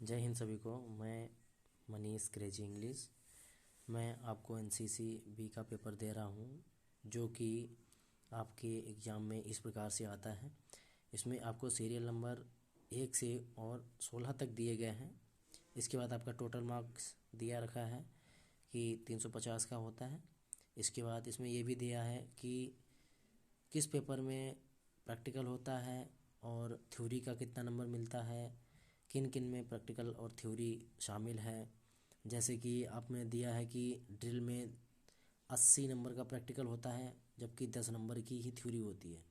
जय हिंद सभी को। मैं मनीष क्रेजी इंग्लिश। मैं आपको एनसीसी बी का पेपर दे रहा हूँ, जो कि आपके एग्ज़ाम में इस प्रकार से आता है। इसमें आपको सीरियल नंबर 1 से और 16 तक दिए गए हैं। इसके बाद आपका टोटल मार्क्स दिया रखा है कि 350 का होता है। इसके बाद इसमें ये भी दिया है कि किस पेपर में प्रैक्टिकल होता है और थ्योरी का कितना नंबर मिलता है, किन किन में प्रैक्टिकल और थ्योरी शामिल है। जैसे कि आपने दिया है कि ड्रिल में 80 नंबर का प्रैक्टिकल होता है, जबकि 10 नंबर की ही थ्योरी होती है।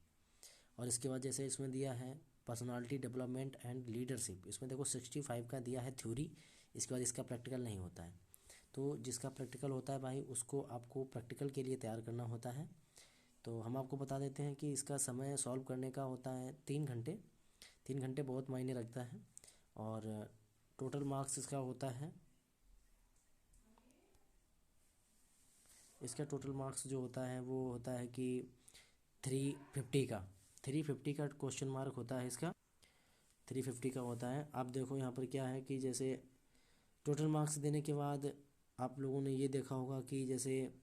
और इसके बाद जैसे इसमें दिया है पर्सनालिटी डेवलपमेंट एंड लीडरशिप, इसमें देखो 65 का दिया है थ्योरी। इसके बाद इसका प्रैक्टिकल नहीं होता है। तो जिसका प्रैक्टिकल होता है भाई, उसको आपको प्रैक्टिकल के लिए तैयार करना होता है। तो हम आपको बता देते हैं कि इसका समय सॉल्व करने का होता है 3 घंटे। 3 घंटे बहुत मायने रखता है। और टोटल मार्क्स इसका होता है, इसका टोटल मार्क्स जो होता है वो होता है कि 350 का क्वेश्चन मार्क होता है इसका। 350 का होता है। आप देखो यहाँ पर क्या है कि जैसे टोटल मार्क्स देने के बाद आप लोगों ने ये देखा होगा कि जैसे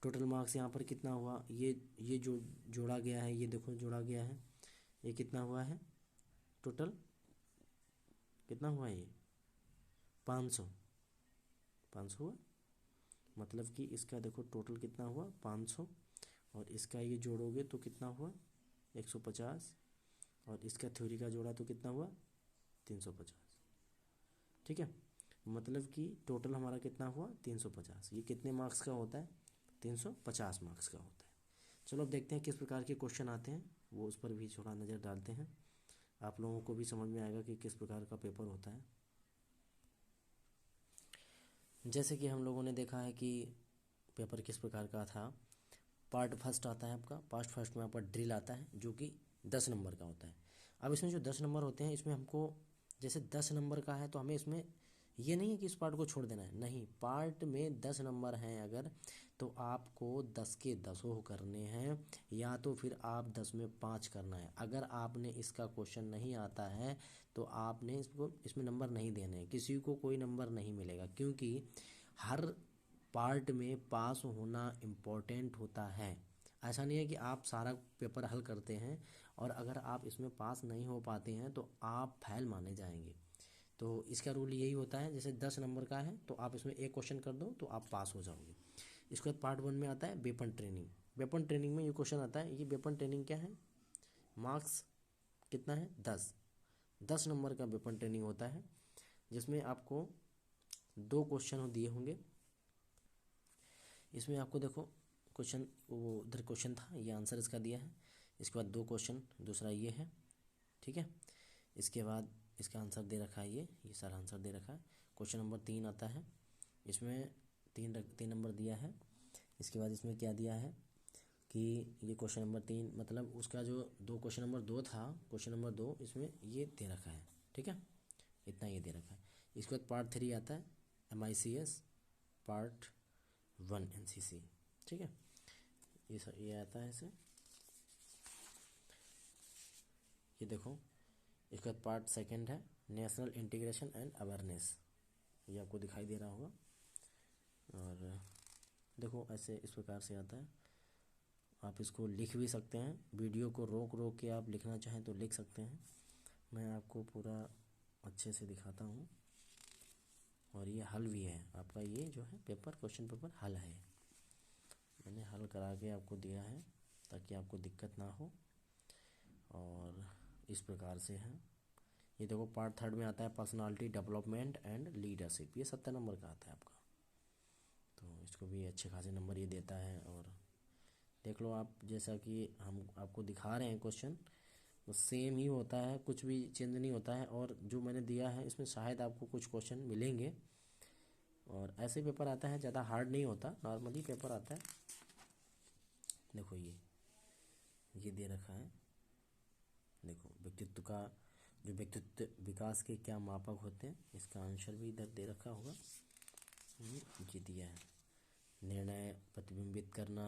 टोटल मार्क्स यहाँ पर कितना हुआ, ये जो जोड़ा गया है, ये देखो जोड़ा गया है, ये कितना हुआ है, टोटल कितना हुआ, ये 500 हुआ। मतलब कि इसका देखो टोटल कितना हुआ 500, और इसका ये जोड़ोगे तो कितना हुआ 150, और इसका थ्योरी का जोड़ा तो कितना हुआ 350। ठीक है, मतलब कि टोटल हमारा कितना हुआ 350। ये कितने मार्क्स का होता है, 350 मार्क्स का होता है। चलो अब देखते हैं किस प्रकार के क्वेश्चन आते हैं, वो उस पर भी थोड़ा नज़र डालते हैं। आप लोगों को भी समझ में आएगा कि किस प्रकार का पेपर होता है। जैसे कि हम लोगों ने देखा है कि पेपर किस प्रकार का था। पार्ट फर्स्ट आता है आपका। पार्ट फर्स्ट में आपका ड्रिल आता है, जो कि 10 नंबर का होता है। अब इसमें जो 10 नंबर होते हैं, इसमें हमको जैसे 10 नंबर का है तो हमें इसमें ये नहीं है कि इस पार्ट को छोड़ देना है, नहीं। पार्ट में 10 नंबर हैं अगर, तो आपको 10 के 10 करने हैं, या तो फिर आप 10 में 5 करना है। अगर आपने इसका क्वेश्चन नहीं आता है तो आपने इसमें नंबर नहीं देने हैं, किसी को कोई नंबर नहीं मिलेगा, क्योंकि हर पार्ट में पास होना इम्पोर्टेंट होता है। ऐसा नहीं है कि आप सारा पेपर हल करते हैं और अगर आप इसमें पास नहीं हो पाते हैं तो आप फेल माने जाएंगे। तो इसका रूल यही होता है, जैसे 10 नंबर का है तो आप इसमें एक क्वेश्चन कर दो तो आप पास हो जाओगे। इसके बाद पार्ट 1 में आता है वेपन ट्रेनिंग। वेपन ट्रेनिंग में ये क्वेश्चन आता है, ये वेपन ट्रेनिंग क्या है, मार्क्स कितना है 10 नंबर का वेपन ट्रेनिंग होता है, जिसमें आपको 2 क्वेश्चन दिए होंगे। इसमें आपको देखो क्वेश्चन, वो उधर क्वेश्चन था, ये आंसर इसका दिया है। इसके बाद 2 क्वेश्चन, दूसरा ये है, ठीक है। इसके बाद इसका आंसर दे रखा है, ये सारा आंसर दे रखा है। क्वेश्चन नंबर 3 आता है, इसमें 3 नंबर दिया है। इसके बाद इसमें क्या दिया है कि ये क्वेश्चन नंबर 3, मतलब उसका जो क्वेश्चन नंबर 2 था, क्वेश्चन नंबर 2 इसमें ये दे रखा है, ठीक है, इतना ये दे रखा है। इसके बाद पार्ट 3 आता है MICS पार्ट 1 NCC, ठीक है, ये आता है इसे, ये देखो। इसका पार्ट 2 है नेशनल इंटीग्रेशन एंड अवेयरनेस, ये आपको दिखाई दे रहा होगा। और देखो ऐसे इस प्रकार से आता है। आप इसको लिख भी सकते हैं, वीडियो को रोक रोक के आप लिखना चाहें तो लिख सकते हैं। मैं आपको पूरा अच्छे से दिखाता हूँ। और ये हल भी है आपका, ये जो है पेपर, क्वेश्चन पेपर हल है, मैंने हल करा के आपको दिया है ताकि आपको दिक्कत ना हो। और इस प्रकार से है। ये देखो पार्ट 3 में आता है पर्सनालिटी डेवलपमेंट एंड लीडरशिप, ये 70 नंबर का आता है आपका। तो इसको भी अच्छे खासे नंबर ये देता है। और देख लो आप, जैसा कि हम आपको दिखा रहे हैं क्वेश्चन, तो सेम ही होता है, कुछ भी चेंज नहीं होता है। और जो मैंने दिया है इसमें शायद आपको कुछ क्वेश्चन मिलेंगे। और ऐसे पेपर आता है, ज़्यादा हार्ड नहीं होता, नॉर्मली पेपर आता है। देखो ये दे रखा है, देखो व्यक्तित्व का, जो व्यक्तित्व विकास के क्या मापक होते हैं, इसका आंसर भी इधर दे रखा होगा, ये दिया है। निर्णय प्रतिबिंबित करना,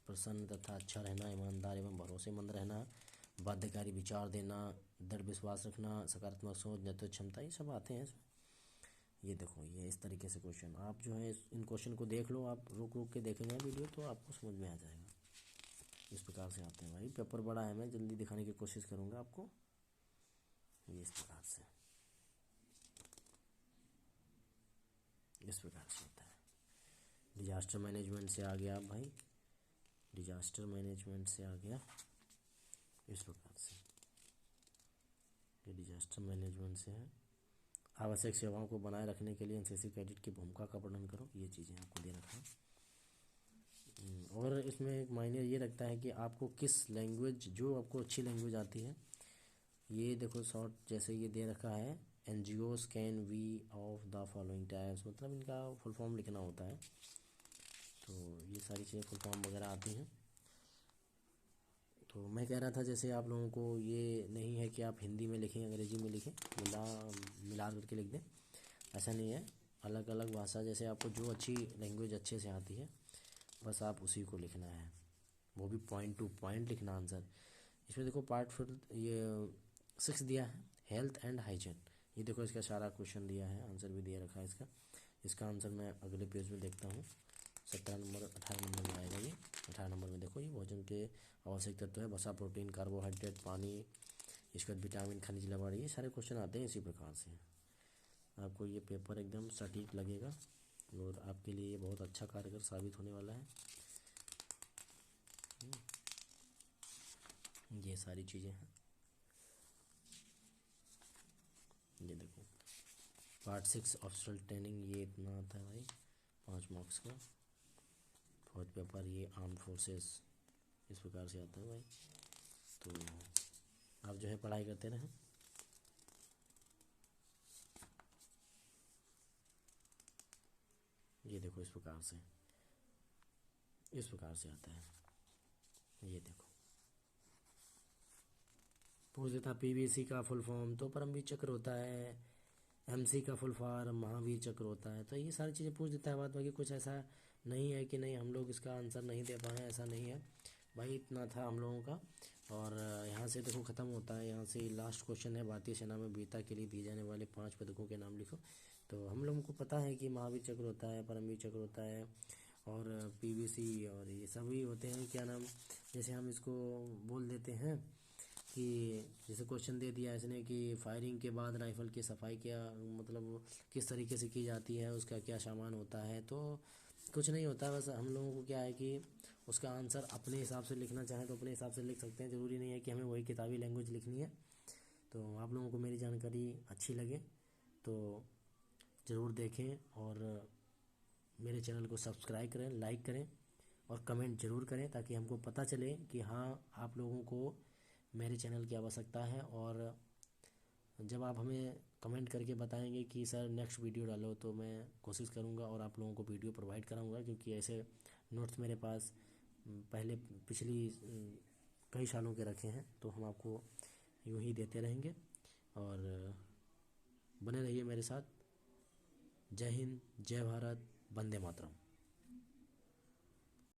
प्रसन्न तथा अच्छा रहना, ईमानदार एवं भरोसेमंद रहना, बाध्यकारी विचार देना, दृढ़ विश्वास रखना, सकारात्मक सोच, नेतृत्व क्षमता, ये सब आते हैं इसमें। ये देखो, ये इस तरीके से क्वेश्चन, आप जो है इन क्वेश्चन को देख लो, आप रुक रुक के देखेंगे वीडियो तो आपको समझ में आ जाएगा। इस प्रकार से आते हैं भाई, पेपर बड़ा है, मैं जल्दी दिखाने की कोशिश करूँगा आपको। ये इस प्रकार से होता है। डिजास्टर मैनेजमेंट से आ गया आप भाई, डिजास्टर मैनेजमेंट से आ गया इस प्रकार से, ये डिजास्टर मैनेजमेंट से है। आवश्यक सेवाओं को बनाए रखने के लिए एनसीसी कैडेट की भूमिका का वर्णन करो, ये चीज़ें आपको दे रखा है। और इसमें एक मायने ये रखता है कि आपको किस लैंग्वेज, जो आपको अच्छी लैंग्वेज आती है। ये देखो शॉर्ट जैसे ये दे रखा है, NGOs can we of the following types, मतलब इनका फुल फॉर्म लिखना होता है। तो ये सारी चीज़ें फुल फॉर्म वगैरह आती हैं। तो मैं कह रहा था जैसे आप लोगों को ये नहीं है कि आप हिंदी में लिखें, अंग्रेजी में लिखें, मिला करके लिख दें, ऐसा नहीं है। अलग अलग भाषा, जैसे आपको जो अच्छी लैंग्वेज अच्छे से आती है बस आप उसी को लिखना है, वो भी पॉइंट टू पॉइंट लिखना आंसर। इसमें देखो पार्ट फिर ये 6 दिया है, हेल्थ एंड हाइजीन। ये देखो इसका सारा क्वेश्चन दिया है, आंसर भी दिया रखा है इसका। इसका आंसर मैं अगले पेज में देखता हूँ, 17 नंबर 18 नंबर में आएगा ये। 18 नंबर में देखो, ये भोजन के आवश्यक तत्व है, वसा, प्रोटीन, कार्बोहाइड्रेट, पानी, इसके बाद विटामिन, खनिज, लवण, ये सारे क्वेश्चन आते हैं इसी प्रकार से। आपको ये पेपर एकदम सटीक लगेगा और आपके लिए ये बहुत अच्छा कारगर साबित होने वाला है। ये सारी चीज़ें हैं, ये देखो पार्ट 6 ऑप्शनल ट्रेनिंग, ये इतना आता है भाई, 5 मार्क्स का। फौज पेपर ये आर्म फोर्सेस, इस प्रकार से आता है भाई। तो आप जो है पढ़ाई करते रहें। ये देखो इस प्रकार से आता है। ये देखो पूछ देता PVC का फुल फॉर्म, तो परमवीर चक्र होता है। MC का फुल फॉर्म महावीर चक्र होता है। तो ये सारी चीज़ें पूछ देता है, बात बाकी कुछ ऐसा नहीं है कि नहीं हम लोग इसका आंसर नहीं दे पाए, ऐसा नहीं है भाई। इतना था हम लोगों का। और यहाँ से देखो ख़त्म होता है, यहाँ से लास्ट क्वेश्चन है, भारतीय सेना में वीरता के लिए दिए जाने वाले 5 पदकों के नाम लिखो। तो हम लोगों को पता है कि महावीर चक्र होता है, परमवीर चक्र होता है और PVC और ये सभी होते हैं। क्या नाम, जैसे हम इसको बोल देते हैं कि जैसे क्वेश्चन दे दिया इसने कि फायरिंग के बाद राइफ़ल की सफाई क्या, मतलब किस तरीके से की जाती है, उसका क्या सामान होता है। तो कुछ नहीं होता, बस हम लोगों को क्या है कि उसका आंसर अपने हिसाब से लिखना चाहें तो अपने हिसाब से लिख सकते हैं, ज़रूरी नहीं है कि हमें वही किताबी लैंग्वेज लिखनी है। तो आप लोगों को मेरी जानकारी अच्छी लगे तो ज़रूर देखें और मेरे चैनल को सब्सक्राइब करें, लाइक करें और कमेंट ज़रूर करें, ताकि हमको पता चले कि हाँ आप लोगों को मेरे चैनल की आवश्यकता है। और जब आप हमें कमेंट करके बताएंगे कि सर नेक्स्ट वीडियो डालो, तो मैं कोशिश करूंगा और आप लोगों को वीडियो प्रोवाइड कराऊंगा, क्योंकि ऐसे नोट्स मेरे पास पहले पिछली कई सालों के रखे हैं। तो हम आपको यूँ ही देते रहेंगे और बने रहिए मेरे साथ। जय हिंद, जय भारत, वंदे मातरम।